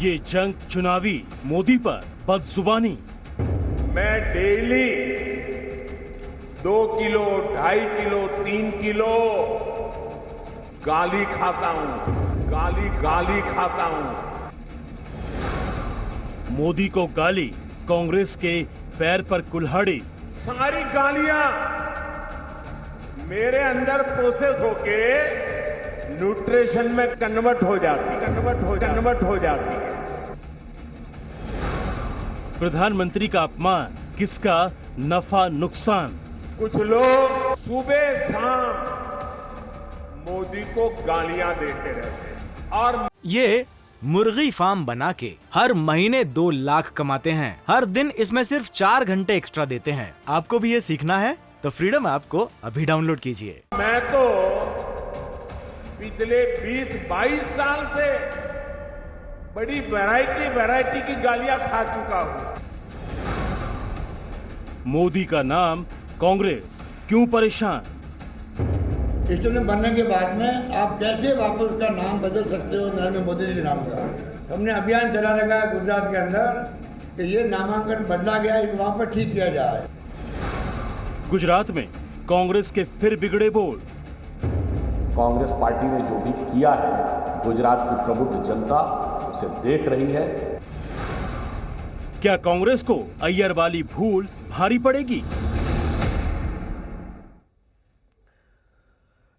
ये जंग चुनावी, मोदी पर बदजुबानी। मैं डेली 2 किलो, 2.5 किलो, 3 किलो गाली खाता हूं, गाली खाता हूं। मोदी को गाली, कांग्रेस के पैर पर कुल्हाड़ी। सारी गालियां मेरे अंदर प्रोसेस होके न्यूट्रिशन में कन्वर्ट हो जाती है। प्रधानमंत्री का अपमान, किसका नफा नुकसान। कुछ लोग सुबह शाम मोदी को गालियां देते रहते हैं और ये मुर्गी फार्म बना के हर महीने 2 लाख कमाते हैं। हर दिन इसमें सिर्फ 4 घंटे एक्स्ट्रा देते हैं। आपको भी ये सीखना है तो फ्रीडम ऐप को अभी डाउनलोड कीजिए। मैं तो पिछले 20-22 साल से बड़ी वैरायटी की गालियां खा चुका हूं। मोदी का नाम, कांग्रेस क्यों परेशान। स्टेडियम बनने के बाद में आप कैसे वापस उसका नाम बदल सकते हो नरेंद्र मोदी जी के नाम का। हमने अभियान चला रखा है गुजरात के अंदर कि ये नामांकन बदला गया है, वहाँ पर ठीक किया जाए। गुजरात में कांग्रेस के फिर बिगड़े बोल। कांग्रेस पार्टी ने जो भी किया है, गुजरात की प्रबुद्ध जनता उसे देख रही है। क्या कांग्रेस को अय्यर वाली भूल भारी पड़ेगी।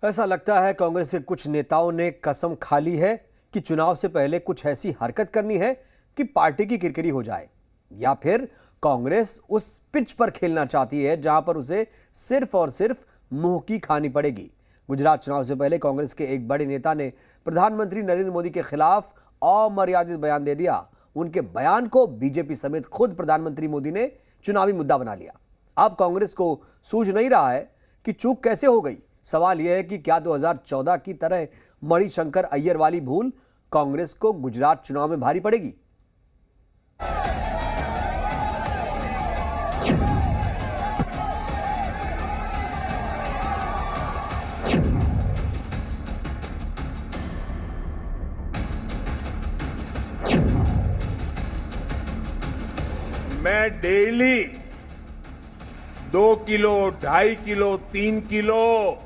ऐसा लगता है कांग्रेस के कुछ नेताओं ने कसम खा ली है कि चुनाव से पहले कुछ ऐसी हरकत करनी है कि पार्टी की किरकिरी हो जाए, या फिर कांग्रेस उस पिच पर खेलना चाहती है जहां पर उसे सिर्फ और सिर्फ मुंह की खानी पड़ेगी। गुजरात चुनाव से पहले कांग्रेस के एक बड़े नेता ने प्रधानमंत्री नरेंद्र मोदी के खिलाफ अमर्यादित बयान दे दिया। उनके बयान को बीजेपी समेत खुद प्रधानमंत्री मोदी ने चुनावी मुद्दा बना लिया। अब कांग्रेस को सूझ नहीं रहा है कि चूक कैसे हो गई। सवाल यह है कि क्या 2014 की तरह मणिशंकर अय्यर वाली भूल कांग्रेस को गुजरात चुनाव में भारी पड़ेगी। मैं डेली 2 किलो, 2.5 किलो, 3 किलो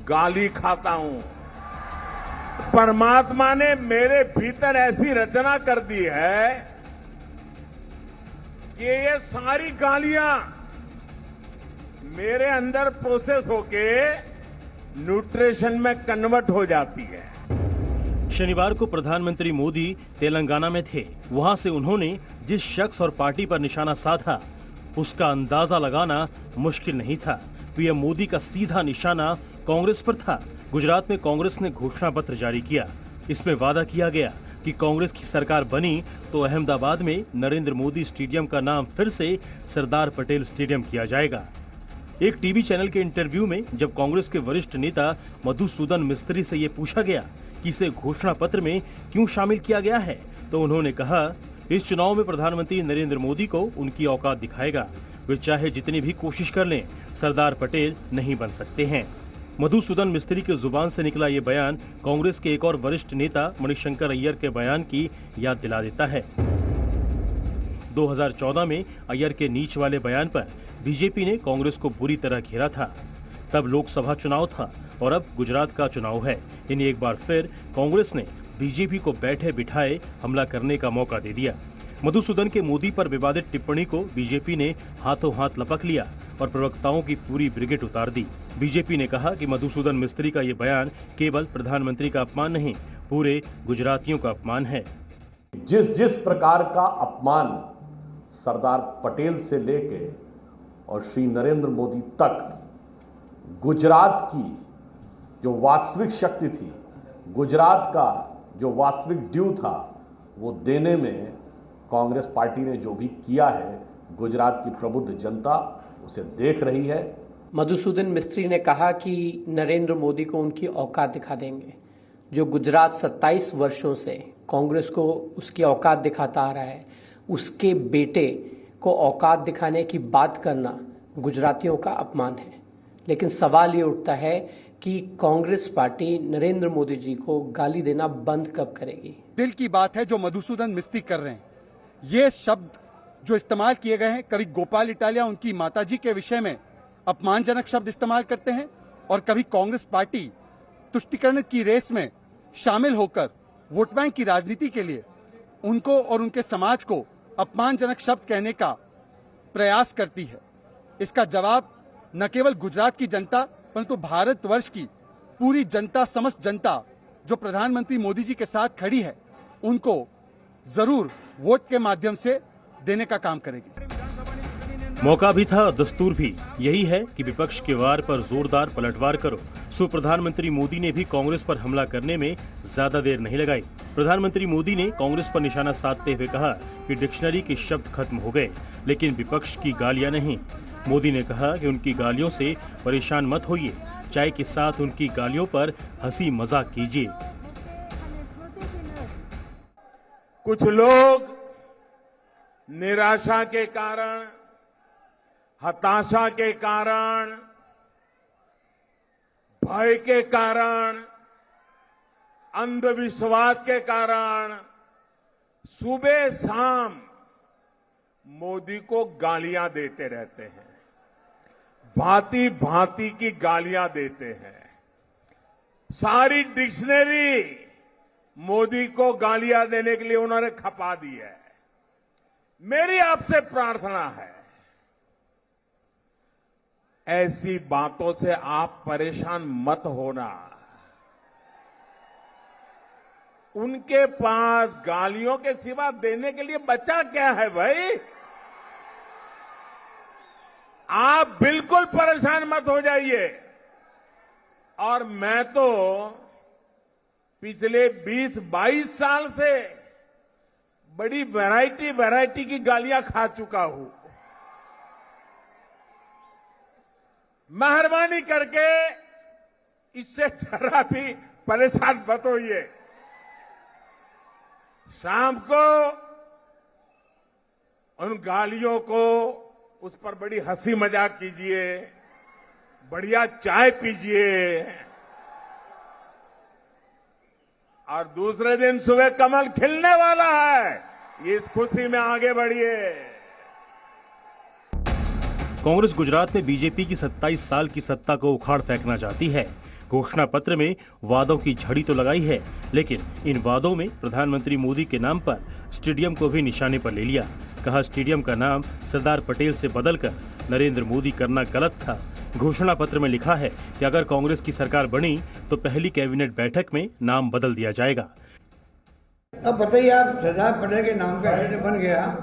गाली खाता हूं। परमात्मा ने मेरे भीतर ऐसी रचना कर दी है कि ये सारी गालियां मेरे अंदर प्रोसेस होके न्यूट्रिशन में कन्वर्ट हो जाती है। शनिवार को प्रधानमंत्री मोदी तेलंगाना में थे। वहां से उन्होंने जिस शख्स और पार्टी पर निशाना साधा, उसका अंदाजा लगाना मुश्किल नहीं था। पीएम मोदी का सीधा निशाना कांग्रेस पर था। गुजरात में कांग्रेस ने घोषणा पत्र जारी किया। इसमें वादा किया गया कि कांग्रेस की सरकार बनी तो अहमदाबाद में नरेंद्र मोदी स्टेडियम का नाम फिर से सरदार पटेल स्टेडियम किया जाएगा। एक टीवी चैनल के इंटरव्यू में जब कांग्रेस के वरिष्ठ नेता मधुसूदन मिस्त्री से ये पूछा गया कि इसे घोषणा पत्र में क्यों शामिल किया गया है, तो उन्होंने कहा, इस चुनाव में प्रधानमंत्री नरेंद्र मोदी को उनकी औकात दिखाएगा। वे चाहे जितनी भी कोशिश कर लें, सरदार पटेल नहीं बन सकते हैं। मधुसूदन मिस्त्री के जुबान से निकला ये बयान कांग्रेस के एक और वरिष्ठ नेता मणिशंकर अय्यर के बयान की याद दिला देता है। 2014 में अय्यर के नीच वाले बयान पर बीजेपी ने कांग्रेस को बुरी तरह घेरा था। तब लोकसभा चुनाव था और अब गुजरात का चुनाव है। यानी एक बार फिर कांग्रेस ने बीजेपी को बैठे बिठाए हमला करने का मौका दे दिया। मधुसूदन के मोदी पर विवादित टिप्पणी को बीजेपी ने हाथों हाथ लपक लिया और प्रवक्ताओं की पूरी ब्रिगेड उतार दी। बीजेपी ने कहा कि मधुसूदन मिस्त्री का ये बयान केवल प्रधानमंत्री का अपमान नहीं, पूरे गुजरातियों का अपमान है। जिस प्रकार का अपमान सरदार पटेल से लेके और श्री नरेंद्र मोदी तक गुजरात की जो वास्तविक शक्ति थी, गुजरात का जो वास्तविक ड्यू था, वो देने में कांग्रेस पार्टी ने जो भी किया है, गुजरात की प्रबुद्ध जनता उसे देख रही है। मधुसूदन मिस्त्री ने कहा कि नरेंद्र मोदी को उनकी औकात दिखा देंगे। जो गुजरात 27 वर्षों से कांग्रेस को उसकी औकात दिखाता आ रहा है, उसके बेटे को औकात दिखाने की बात करना गुजरातियों का अपमान है। लेकिन सवाल ये उठता है कि कांग्रेस पार्टी नरेंद्र मोदी जी को गाली देना बंद कब करेगी? दिल की बात है जो मधुसूदन मिस्त्री कर रहे हैं। ये शब्द जो इस्तेमाल किए गए हैं, कभी गोपाल इटालिया उनकी माताजी के विषय में अपमानजनक शब्द इस्तेमाल करते हैं और कभी कांग्रेस पार्टी तुष्टीकरण की रेस में शामिल होकर वोट बैंक की राजनीति के लिए उनको और उनके समाज को अपमानजनक शब्द कहने का प्रयास करती है। इसका जवाब न केवल गुजरात की जनता परंतु भारतवर्ष की पूरी जनता, समस्त जनता जो प्रधानमंत्री मोदी जी के साथ खड़ी है, उनको जरूर वोट के माध्यम से देने का काम करेगी। मौका भी था, दस्तूर भी यही है कि विपक्ष के वार पर जोरदार पलटवार करो। सो प्रधानमंत्री मोदी ने भी कांग्रेस पर हमला करने में ज्यादा देर नहीं लगाई। प्रधानमंत्री मोदी ने कांग्रेस पर निशाना साधते हुए कहा कि डिक्शनरी के शब्द खत्म हो गए, लेकिन विपक्ष की गालियां नहीं। मोदी ने कहा कि उनकी गालियों से परेशान मत होइए, चाय के साथ उनकी गालियों पर हंसी मजाक कीजिए। कुछ लोग निराशा के कारण, हताशा के कारण, भय के कारण, अंधविश्वास के कारण सुबह शाम मोदी को गालियां देते रहते हैं, भांति भांति की गालियां देते हैं। सारी डिक्शनरी मोदी को गालियां देने के लिए उन्होंने खपा दी है। मेरी आपसे प्रार्थना है, ऐसी बातों से आप परेशान मत होना। उनके पास गालियों के सिवा देने के लिए बचा क्या है भाई? आप बिल्कुल परेशान मत हो जाइए। और मैं तो पिछले 20-22 साल से बड़ी वैरायटी की गालियां खा चुका हूं। मेहरबानी करके इससे जरा भी परेशान मत होइए। शाम को उन गालियों को, उस पर बड़ी हंसी मजाक कीजिए, बढ़िया चाय पीजिए और दूसरे दिन सुबह कमल खिलने वाला है, इस खुशी में आगे बढ़िए। कांग्रेस गुजरात में बीजेपी की 27 साल की सत्ता को उखाड़ फेंकना चाहती है। घोषणा पत्र में वादों की झड़ी तो लगाई है, लेकिन इन वादों में प्रधानमंत्री मोदी के नाम पर स्टेडियम को भी निशाने पर ले लिया। कहा स्टेडियम का नाम सरदार पटेल से बदलकर नरेंद्र मोदी करना गलत था। घोषणा पत्र में लिखा है कि अगर कांग्रेस की सरकार बनी तो पहली कैबिनेट बैठक में नाम बदल दिया जाएगा। अब बताइए, आप सरदार पटेल के नाम का स्टेडियम बन गया।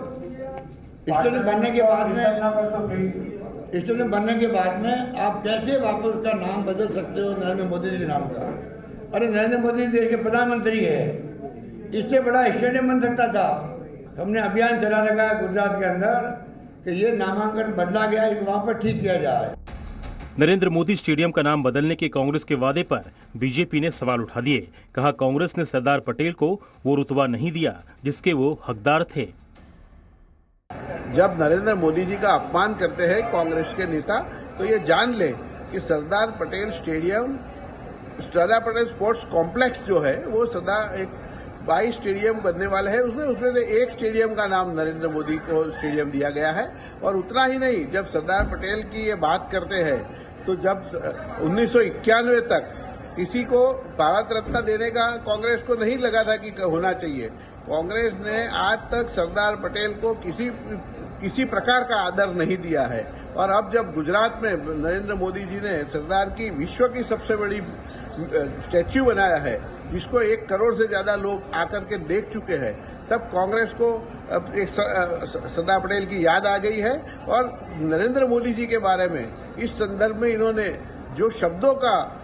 स्टेडियम बनने के बाद में आप कैसे वापस उसका नाम बदल सकते हो नरेंद्र मोदी जी के नाम का? अरे नरेंद्र मोदी देश के प्रधानमंत्री है, इससे बड़ा स्टेडियम बन सकता था। हमने अभियान चला रखा है गुजरात के अंदर कि ये नामांकन बदला गया, इसे वहां पर ठीक किया जाए। नरेंद्र मोदी स्टेडियम का नाम बदलने के कांग्रेस के वादे पर बीजेपी ने सवाल उठा दिए। कहा कांग्रेस ने सरदार पटेल को वो रुतबा नहीं दिया जिसके वो हकदार थे। जब नरेंद्र मोदी जी का अपमान करते हैं कांग्रेस के नेता, तो ये जान ले कि Sardar Patel stadium, Sardar Patel sports complex जो है वो एक 22 स्टेडियम बनने वाले हैं। उसमें एक स्टेडियम का नाम नरेंद्र मोदी को स्टेडियम दिया गया है। और उतना ही नहीं, जब सरदार पटेल की ये बात करते हैं तो जब 1991 तक किसी को भारत रत्न देने का कांग्रेस को नहीं लगा था कि होना चाहिए। कांग्रेस ने आज तक सरदार पटेल को किसी प्रकार का आदर नहीं दिया है। और अब जब गुजरात में नरेंद्र मोदी जी ने सरदार की विश्व की सबसे बड़ी स्टैच्यू बनाया है, जिसको 1 करोड़ से ज्यादा लोग आकर के देख चुके हैं, तब कांग्रेस को एक सरदार पटेल की याद आ गई है। और नरेंद्र मोदी जी के बारे में इस संदर्भ में इन्होंने जो शब्दों का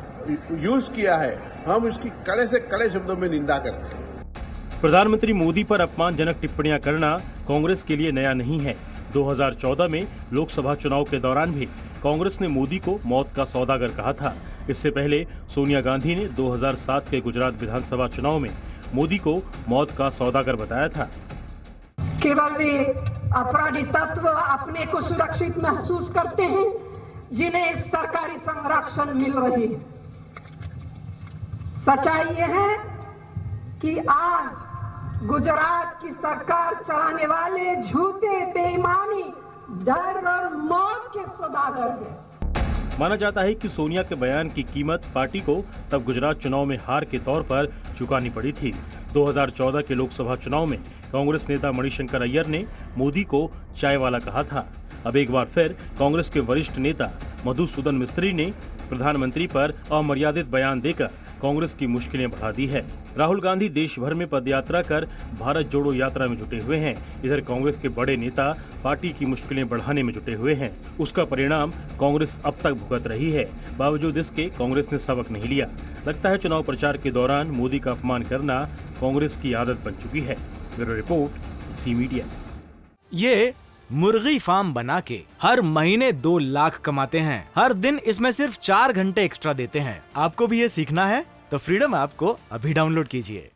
यूज किया है, हम इसकी कड़े से कड़े शब्दों में निंदा करते हैं। प्रधानमंत्री मोदी पर अपमानजनक टिप्पणियां करना कांग्रेस के लिए नया नहीं है। 2014 में लोकसभा चुनाव के दौरान भी कांग्रेस ने मोदी को मौत का सौदागर कहा था। इससे पहले सोनिया गांधी ने 2007 के गुजरात विधानसभा चुनाव में मोदी को मौत का सौदागर बताया था। केवल वे अपराधी तत्व अपने को सुरक्षित महसूस करते हैं जिन्हें सरकारी संरक्षण मिल रही है। सच्चाई ये है कि आज गुजरात की सरकार चलाने वाले झूठे बेईमानी डर और मौत के सौदागर हैं। माना जाता है कि सोनिया के बयान की कीमत पार्टी को तब गुजरात चुनाव में हार के तौर पर चुकानी पड़ी थी। 2014 के लोकसभा चुनाव में कांग्रेस नेता मणिशंकर अय्यर ने मोदी को चाय वाला कहा था। अब एक बार फिर कांग्रेस के वरिष्ठ नेता मधुसूदन मिस्त्री ने प्रधानमंत्री पर अमर्यादित बयान देकर कांग्रेस की मुश्किलें बढ़ा दी है। राहुल गांधी देश भर में पदयात्रा कर भारत जोड़ो यात्रा में जुटे हुए हैं। इधर कांग्रेस के बड़े नेता पार्टी की मुश्किलें बढ़ाने में जुटे हुए हैं। उसका परिणाम कांग्रेस अब तक भुगत रही है। बावजूद इसके कांग्रेस ने सबक नहीं लिया। लगता है चुनाव प्रचार के दौरान मोदी का अपमान करना कांग्रेस की आदत बन चुकी है। Bureau report, C media. ये मुर्गी फार्म बना के हर महीने 2 लाख कमाते हैं। हर दिन इसमें सिर्फ 4 घंटे एक्स्ट्रा देते हैं। आपको भी ये सीखना है तो फ्रीडम ऐप को अभी डाउनलोड कीजिए।